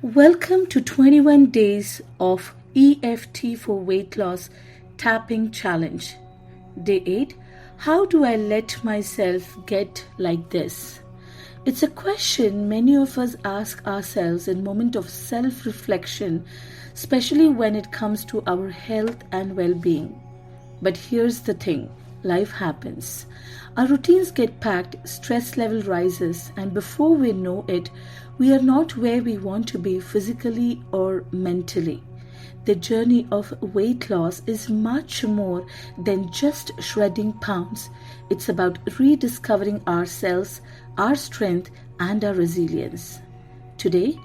Welcome to 21 Days of EFT for Weight Loss Tapping Challenge. Day 8. How do I let myself get like this? It's a question many of us ask ourselves in moments of self-reflection, especially when it comes to our health and well-being. But here's the thing. Life happens. Our routines get packed, stress level rises, and before we know it, we are not where we want to be physically or mentally. The journey of weight loss is much more than just shredding pounds. It's about rediscovering ourselves, our strength, and our resilience. Today,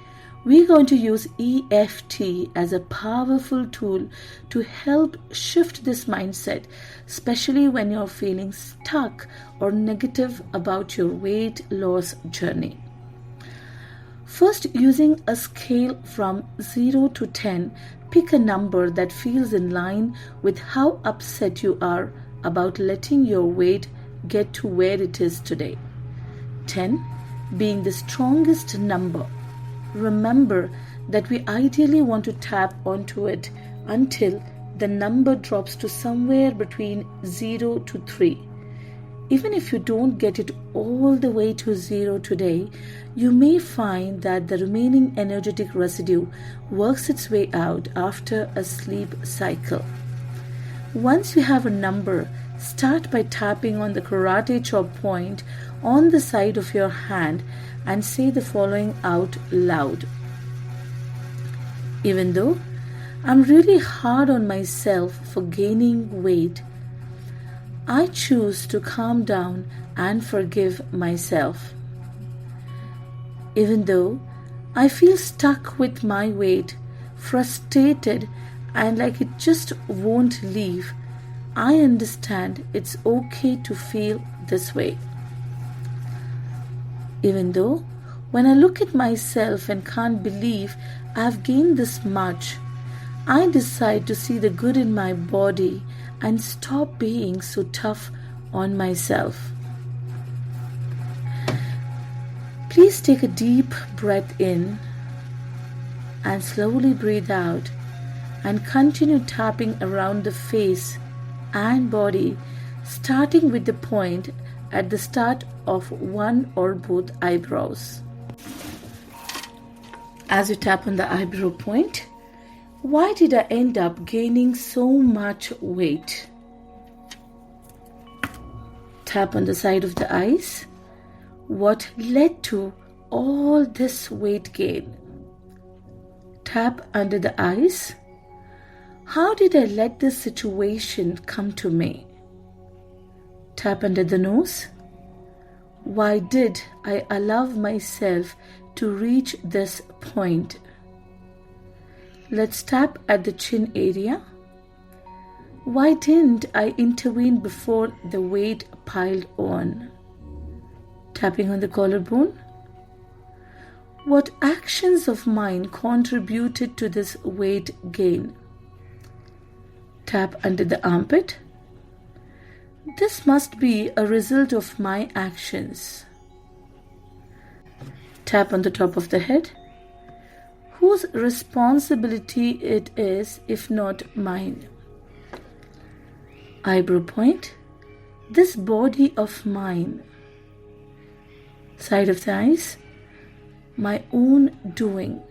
we're going to use EFT as a powerful tool to help shift this mindset, especially when you're feeling stuck or negative about your weight loss journey. First, using a scale from 0 to 10, pick a number that feels in line with how upset you are about letting your weight get to where it is today. 10 being the strongest number. Remember that we ideally want to tap onto it until the number drops to somewhere between 0 to 3. Even if you don't get it all the way to 0 today, you may find that the remaining energetic residue works its way out after a sleep cycle. Once you have a number, start by tapping on the karate chop point on the side of your hand and say the following out loud. Even though I'm really hard on myself for gaining weight, I choose to calm down and forgive myself. Even though I feel stuck with my weight, frustrated and like it just won't leave, I understand it's okay to feel this way. Even though when I look at myself and can't believe I've gained this much, I decide to see the good in my body and stop being so tough on myself. Please take a deep breath in and slowly breathe out and continue tapping around the face and body, starting with the point at the start of one or both eyebrows. As you tap on the eyebrow point, why did I end up gaining so much weight? Tap on the side of the eyes. What led to all this weight gain? Tap under the eyes. How did I let this situation come to me? Tap under the nose. Why did I allow myself to reach this point? Let's tap at the chin area. Why didn't I intervene before the weight piled on? Tapping on the collarbone. What actions of mine contributed to this weight gain? Tap under the armpit. This must be a result of my actions. Tap on the top of the head. Whose responsibility it is if not mine? Eyebrow point. This body of mine. Side of the eyes. My own doing.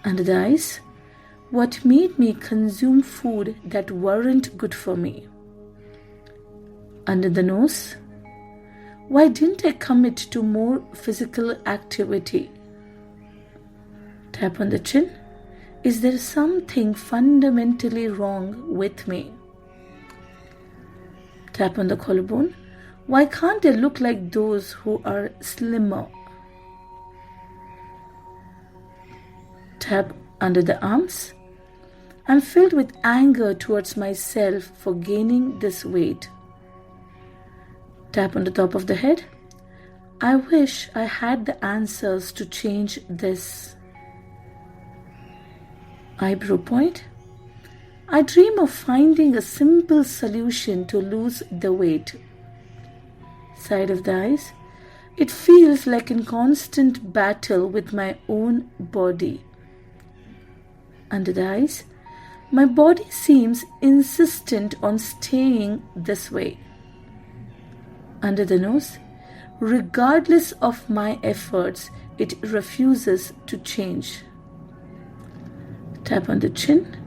Under the eyes. What made me consume food that weren't good for me? Under the nose. Why didn't I commit to more physical activity? Tap on the chin. Is there something fundamentally wrong with me? Tap on the collarbone. Why can't I look like those who are slimmer? Tap under the arms. I'm filled with anger towards myself for gaining this weight. Tap on the top of the head. I wish I had the answers to change this. Eyebrow point. I dream of finding a simple solution to lose the weight. Side of the eyes. It feels like in constant battle with my own body. Under the eyes, my body seems insistent on staying this way. Under the nose, regardless of my efforts, it refuses to change. Tap on the chin.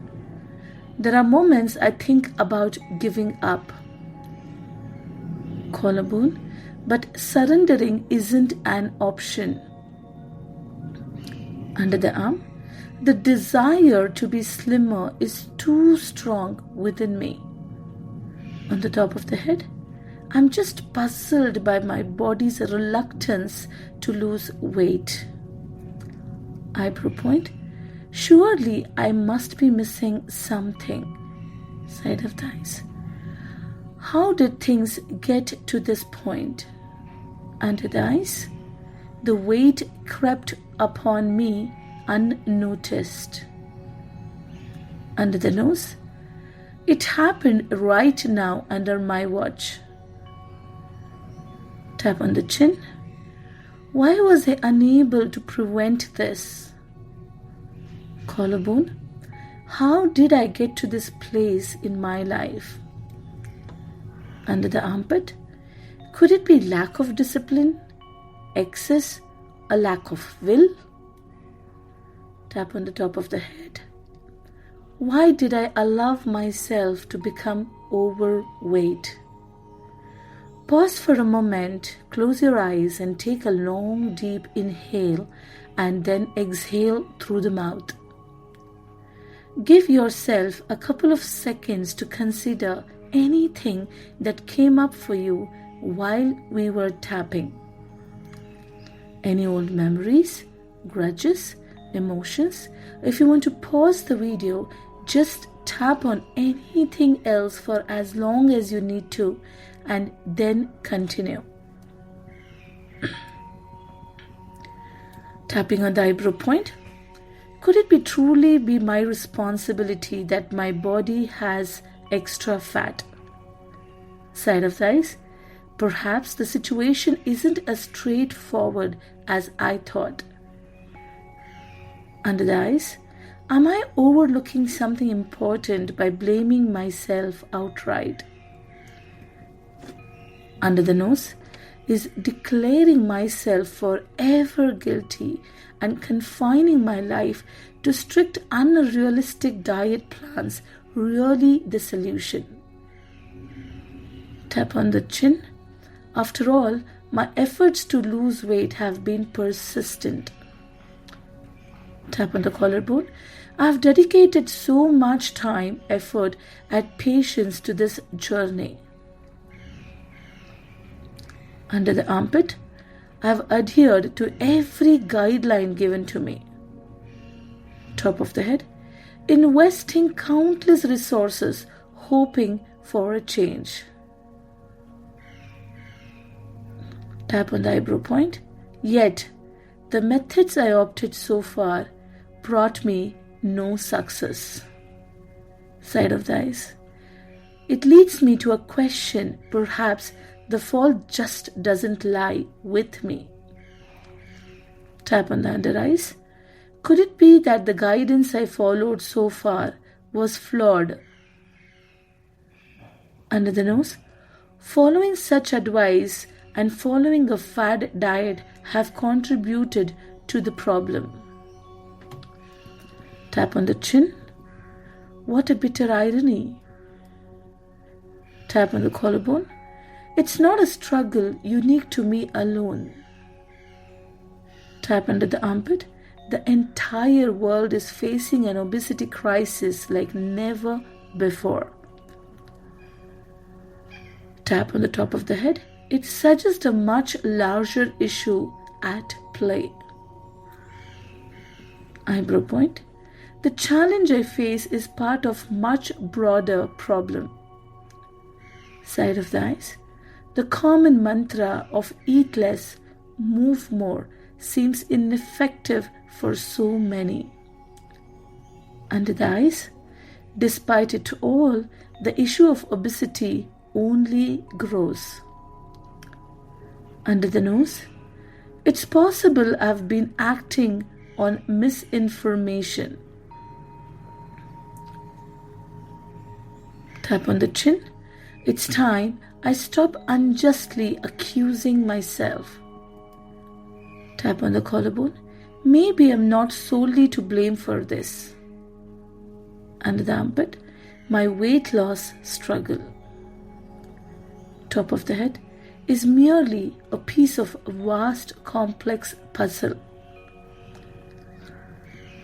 There are moments I think about giving up. Collarbone, but surrendering isn't an option. Under the arm, the desire to be slimmer is too strong within me. On the top of the head, I'm just puzzled by my body's reluctance to lose weight. Eyebrow point, surely I must be missing something. Side of the eyes. How did things get to this point? Under the eyes, the weight crept upon me unnoticed. Under the nose, it happened right now under my watch. Tap on the chin. Why was I unable to prevent this? Collarbone. How did I get to this place in my life? Under the armpit. Could it be lack of discipline, excess, a lack of will? Tap on the top of the head. Why did I allow myself to become overweight? Pause for a moment, close your eyes and take a long deep inhale and then exhale through the mouth. Give yourself a couple of seconds to consider anything that came up for you while we were tapping. Any old memories, grudges, emotions? If you want to pause the video, just tap on anything else for as long as you need to and then continue. Tapping on the eyebrow point. Could it be truly be my responsibility that my body has extra fat? Side of the eyes. Perhaps the situation isn't as straightforward as I thought. Under the eyes. Am I overlooking something important by blaming myself outright? Under the nose is declaring myself forever guilty and confining my life to strict unrealistic diet plans really the solution? Tap on the chin. After all, my efforts to lose weight have been persistent. Tap on the collarbone. I have dedicated so much time, effort, and patience to this journey. Under the armpit, I have adhered to every guideline given to me. Top of the head, investing countless resources, hoping for a change. Tap on the eyebrow point. Yet, the methods I opted so far brought me no success. Side of the eyes. It leads me to a question. Perhaps the fault just doesn't lie with me. Tap on the under eyes. Could it be that the guidance I followed so far was flawed? Under the nose. Following such advice and following a fad diet have contributed to the problem. Tap on the chin. What a bitter irony. Tap on the collarbone. It's not a struggle unique to me alone. Tap under the armpit. The entire world is facing an obesity crisis like never before. Tap on the top of the head. It suggests a much larger issue at play. Eyebrow point. The challenge I face is part of much broader problem. Side of the eyes. The common mantra of eat less, move more seems ineffective for so many. Under the eyes. Despite it all, the issue of obesity only grows. Under the nose, It's possible I've been acting on misinformation. Tap on the chin. It's time I stop unjustly accusing myself. Tap on the collarbone. Maybe I'm not solely to blame for this. Under the armpit, my weight loss struggle. Top of the head is merely a piece of vast complex puzzle.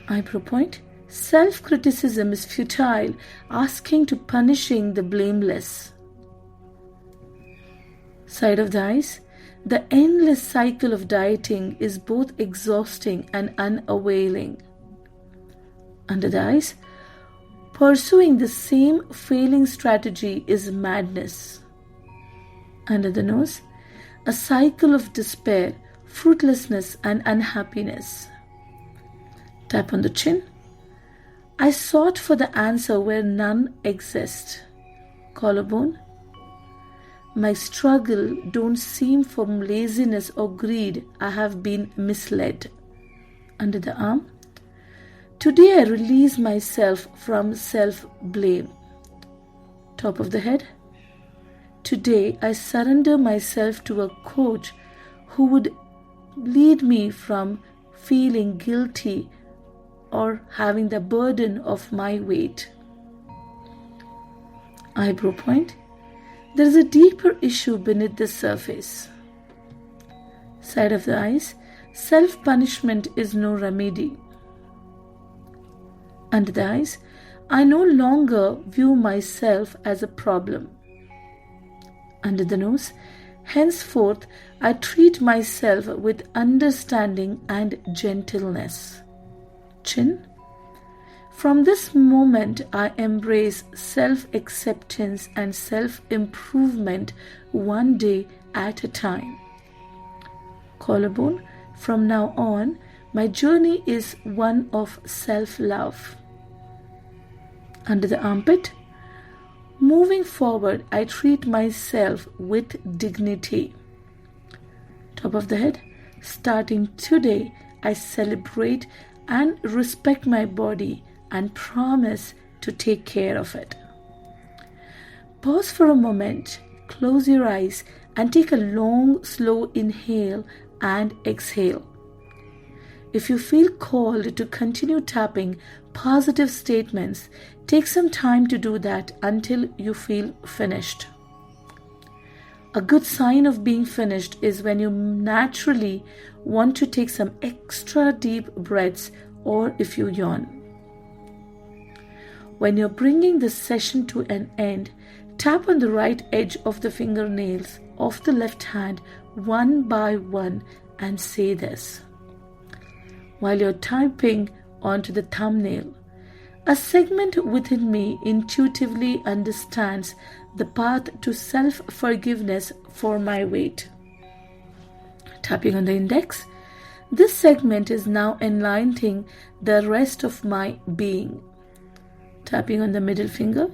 Eyebrow point, self-criticism is futile, asking to punishing the blameless. Side of the eyes, the endless cycle of dieting is both exhausting and unavailing. Under the eyes, pursuing the same failing strategy is madness. Under the nose, a cycle of despair, fruitlessness and unhappiness. Tap on the chin. I sought for the answer where none exist. Collarbone. My struggle don't seem from laziness or greed. I have been misled. Under the arm. Today I release myself from self-blame. Top of the head. Today I surrender myself to a coach who would lead me from feeling guilty or having the burden of my weight. Eyebrow point. There is a deeper issue beneath the surface. Side of the eyes, self-punishment is no remedy. Under the eyes, I no longer view myself as a problem. Under the nose, henceforth I treat myself with understanding and gentleness. Chin. From this moment, I embrace self-acceptance and self-improvement one day at a time. Collarbone. From now on, my journey is one of self-love. Under the armpit. Moving forward, I treat myself with dignity. Top of the head. Starting today, I celebrate and respect my body and promise to take care of it. Pause for a moment, close your eyes and take a long, slow inhale and exhale. If you feel called to continue tapping positive statements, take some time to do that until you feel finished. A good sign of being finished is when you naturally want to take some extra deep breaths or if you yawn. When you're bringing the session to an end, tap on the right edge of the fingernails of the left hand one by one and say this. While you're typing onto the thumbnail, a segment within me intuitively understands the path to self-forgiveness for my weight. Tapping on the index, this segment is now enlightening the rest of my being. Tapping on the middle finger,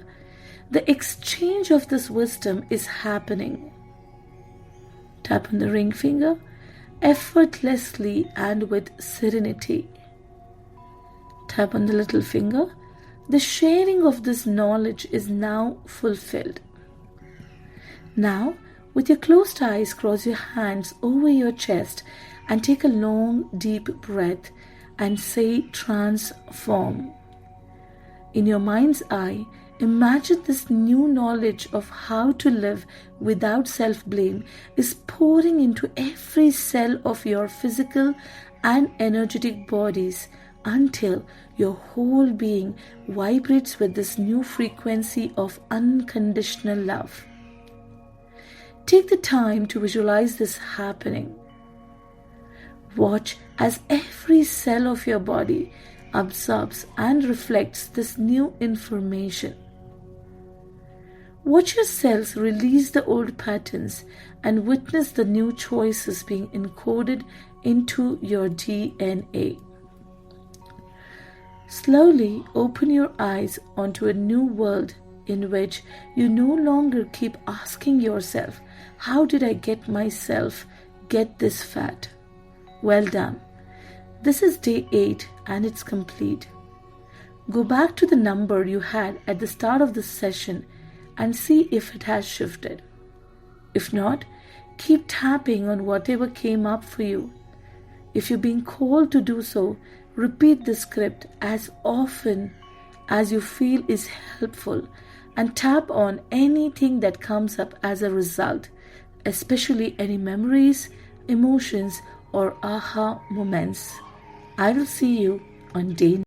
the exchange of this wisdom is happening. Tap on the ring finger, effortlessly and with serenity. Tap on the little finger, the sharing of this knowledge is now fulfilled. Now, with your closed eyes, cross your hands over your chest and take a long, deep breath and say transform. In your mind's eye, imagine this new knowledge of how to live without self-blame is pouring into every cell of your physical and energetic bodies until your whole being vibrates with this new frequency of unconditional love. Take the time to visualize this happening. Watch as every cell of your body absorbs and reflects this new information. Watch your cells release the old patterns and witness the new choices being encoded into your DNA. Slowly open your eyes onto a new world in which you no longer keep asking yourself, how did I get myself get this fat? Well done. This is day 8 and it's complete. Go back to the number you had at the start of the session and see if it has shifted. If not, keep tapping on whatever came up for you. If you're being called to do so, repeat the script as often as you feel is helpful and tap on anything that comes up as a result, especially any memories, emotions, or aha moments. I will see you on day